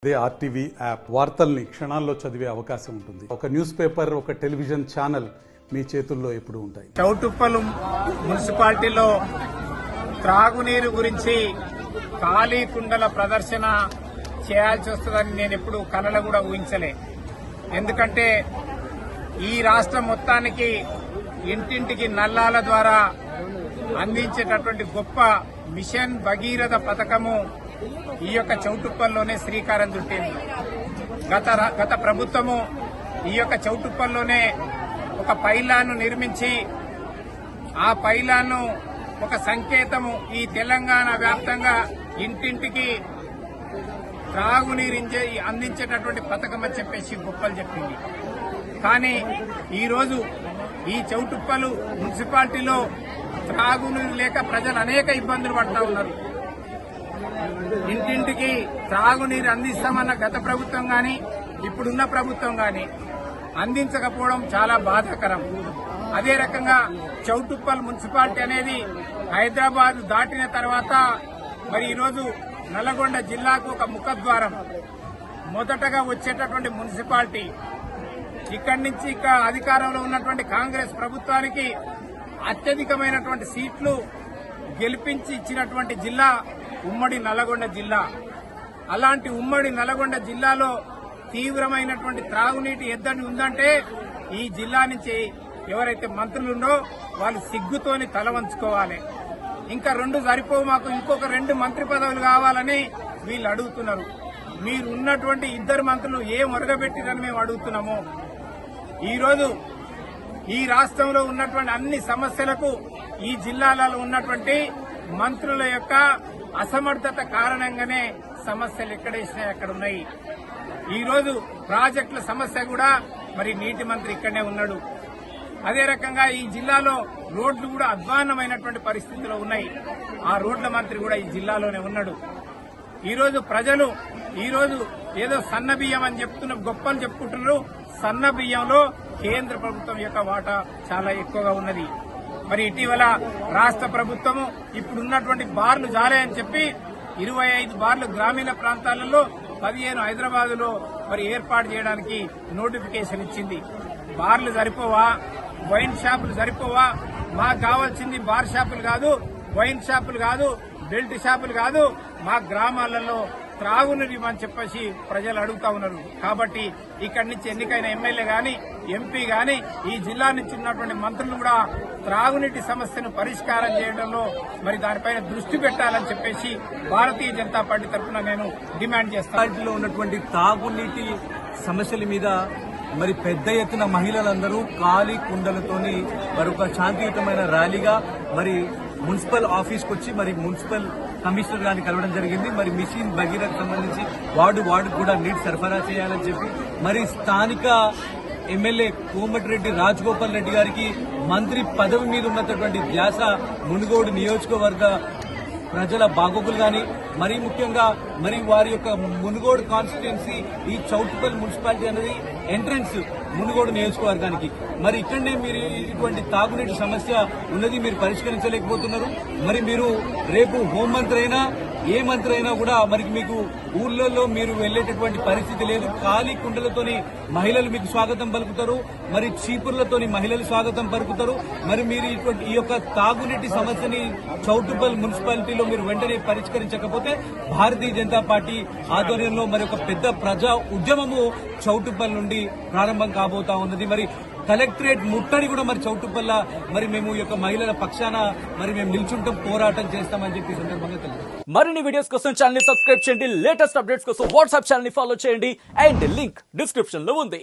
అదే RTV app వార్తల్ని క్షణాల్లో చదివే అవకాశం ఉంటుంది. ఒక న్యూస్ పేపర్, ఒక టెలివిజన్ ఛానల్ మీ చేతుల్లో ఎప్పుడూ ఉంటాయి. చౌటుప్పల్ మున్సిపాలిటీలో త్రాగునీరు గురించి ఖాళీ కుండల ప్రదర్శన చేయాల్సి వస్తుందని నేను ఎప్పుడు కలలో కూడా ఊహించలే. ఎందుకంటే ఈ రాష్ట్రం మొత్తానికి ఇంటింటికి నల్లాల ద్వారా అందించేటటువంటి గొప్ప మిషన్ భగీరథ పథకము ఈ యొక్క చౌటుప్పల్లోనే శ్రీకారం చుట్టింది. గత ప్రభుత్వము ఈ యొక్క చౌటుప్పల్లోనే ఒక పైలాన్ను నిర్మించి ఆ పైలాన్ను ఒక సంకేతము ఈ తెలంగాణ వ్యాప్తంగా ఇంటింటికి త్రాగునీరు అందించేటటువంటి పథకం అని చెప్పేసి గొప్పలు చెప్పింది. కానీ ఈరోజు ఈ చౌటుప్పలు మున్సిపాలిటీలో త్రాగునీరు లేక ప్రజలు అనేక ఇబ్బందులు పడుతూ ఉన్నారు. ఇంటింటికి త్రాగునీరు అందిస్తామన్న గత ప్రభుత్వం గాని ఇప్పుడున్న ప్రభుత్వం గాని అందించకపోవడం చాలా బాధాకరం. అదే రకంగా చౌటుప్పల్ మున్సిపాలిటీ అనేది హైదరాబాద్ దాటిన తర్వాత మరి ఈరోజు నల్లగొండ జిల్లాకు ఒక ముఖద్వారం, మొదటగా వచ్చేటటువంటి మున్సిపాలిటీ. ఇక్కడి నుంచి అధికారంలో ఉన్నటువంటి కాంగ్రెస్ ప్రభుత్వానికి అత్యధికమైనటువంటి సీట్లు గెలిపించి ఇచ్చినటువంటి జిల్లా ఉమ్మడి నల్లగొండ జిల్లా. అలాంటి ఉమ్మడి నల్లగొండ జిల్లాలో తీవ్రమైనటువంటి త్రాగునీటి ఎద్దడి ఉందంటే ఈ జిల్లా నుంచి ఎవరైతే మంత్రులుండో వాళ్ళు సిగ్గుతోని తల వంచుకోవాలి. ఇంకా 2 సరిపోవు, మాకు ఇంకొక 2 మంత్రి పదవులు కావాలని వీళ్ళు అడుగుతున్నారు. మీరు ఉన్నటువంటి 2 మంత్రులు ఏం ఒరగబెట్టిరని మేము అడుగుతున్నాము. ఈరోజు ఈ రాష్ట్రంలో ఉన్నటువంటి అన్ని సమస్యలకు ఈ జిల్లాలలో ఉన్నటువంటి మంత్రుల యొక్క అసమర్థత కారణంగానే సమస్యలు ఎక్కడేసినా అక్కడ ఉన్నాయి. ఈరోజు ప్రాజెక్టుల సమస్య కూడా మరి నీటి మంత్రి ఇక్కడనే ఉన్నాడు. అదే రకంగా ఈ జిల్లాలో రోడ్లు కూడా అధ్వాన్నమైనటువంటి పరిస్థితిలో ఉన్నాయి. ఆ రోడ్ల మంత్రి కూడా ఈ జిల్లాలోనే ఉన్నాడు. ఈరోజు ప్రజలు ఏదో సన్న బియ్యం అని గొప్పలు చెప్పుకుంటున్నారు. సన్న బియ్యంలో కేంద్ర ప్రభుత్వం యొక్క వాటా చాలా ఎక్కువగా ఉన్నది. మరి ఇటీవల రాష్ట్ర ప్రభుత్వము ఇప్పుడున్నటువంటి బార్లు జాలేయని చెప్పి 25 బార్లు గ్రామీణ ప్రాంతాలలో 15 హైదరాబాద్లో మరి ఏర్పాటు చేయడానికి నోటిఫికేషన్ ఇచ్చింది. బార్లు సరిపోవా? వైన్ షాపులు సరిపోవా? మాకు కావాల్సింది బార్ షాపులు కాదు, వైన్ షాపులు కాదు, బెల్ట్ షాపులు కాదు, మా గ్రామాలలో త్రాగునీరు ఇవ్వని చెప్పేసి ప్రజలు అడుగుతా ఉన్నారు. కాబట్టి ఇక్కడి నుంచి ఎన్నికైన ఎమ్మెల్యే గాని ఎంపీ గాని ఈ జిల్లా నుంచి ఉన్నటువంటి మంత్రులు కూడా త్రాగునీటి సమస్యను పరిష్కారం చేయడంలో మరి దానిపైన దృష్టి పెట్టాలని చెప్పేసి భారతీయ జనతా పార్టీ తరఫున నేను డిమాండ్ చేస్తాను. ఉన్నటువంటి తాగునీటి సమస్యల మీద మరి పెద్ద ఎత్తున మహిళలందరూ ఖాళీ కుండలతోని మరొక శాంతియుతమైన ర్యాలీగా మరి మున్సిపల్ ఆఫీస్కి వచ్చి మరి మున్సిపల్ కమిషనర్ గారిని కలవడం జరిగింది. మరి మిషన్ భగీరథ సంబంధించి వార్డు కూడా నీటి సరఫరా చేయాలని చెప్పి మరి స్థానిక ఎమ్మెల్యే కోమటిరెడ్డి రాజగోపాల్ రెడ్డి గారికి మంత్రి పదవి మీద ఉన్నటువంటి ధ్యాస మునుగోడు నియోజకవర్గ ప్రజల బాగోగులు గాని మరీ ముఖ్యంగా మరి వారి యొక్క మునుగోడు కాన్స్టిట్యుయెన్సీ ఈ చౌటుప్పల్ మున్సిపాలిటీ అనేది ఎంట్రన్స్ మునుగోడు నియోజకవర్గానికి. మరి ఇక్కడనే మీరు ఇటువంటి తాగునీటి సమస్య ఉన్నది మీరు పరిష్కరించలేకపోతున్నారు. మరి మీరు రేపు హోంమంత్రి అయినా ఏ మంత్రి అయినా కూడా మరి మీకు ఊర్లలో మీరు వెళ్లేటటువంటి పరిస్థితి లేదు. ఖాళీ కుండలతోని మహిళలు మీకు స్వాగతం పలుకుతారు, మరి చీపుర్లతోని మహిళలు స్వాగతం పలుకుతారు. మరి మీరు ఈ యొక్క తాగునీటి సమస్యని చౌటుప్పల్ మున్సిపాలిటీలో మీరు వెంటనే పరిష్కరించకపోతే భారతీయ జనతా పార్టీ ఆధ్వర్యంలో మరి ఒక పెద్ద ప్రజా ఉద్యమము చౌటుప్పల్ నుండి ప్రారంభం కాబోతా ఉన్నది. మరి కలెక్టరేట్ ముట్టడి కూడా మరి చౌటుప్పల్ల మరి మేము ఈ యొక్క మహిళల పక్షాన మరి మేము నిల్చుంటాం, పోరాటం చేస్తామని చెప్పి సందర్భంగా తెలుసు. మరిన్ని వీడియోస్ కోసం ఛానల్ ని సబ్స్క్రైబ్ చేయండి, లేటెస్ట్ అప్డేట్స్ కోసం వాట్సాప్ ఛానల్ ని ఫాలో చేయండి అండ్ లింక్ డిస్క్రిప్షన్ లో ఉంది.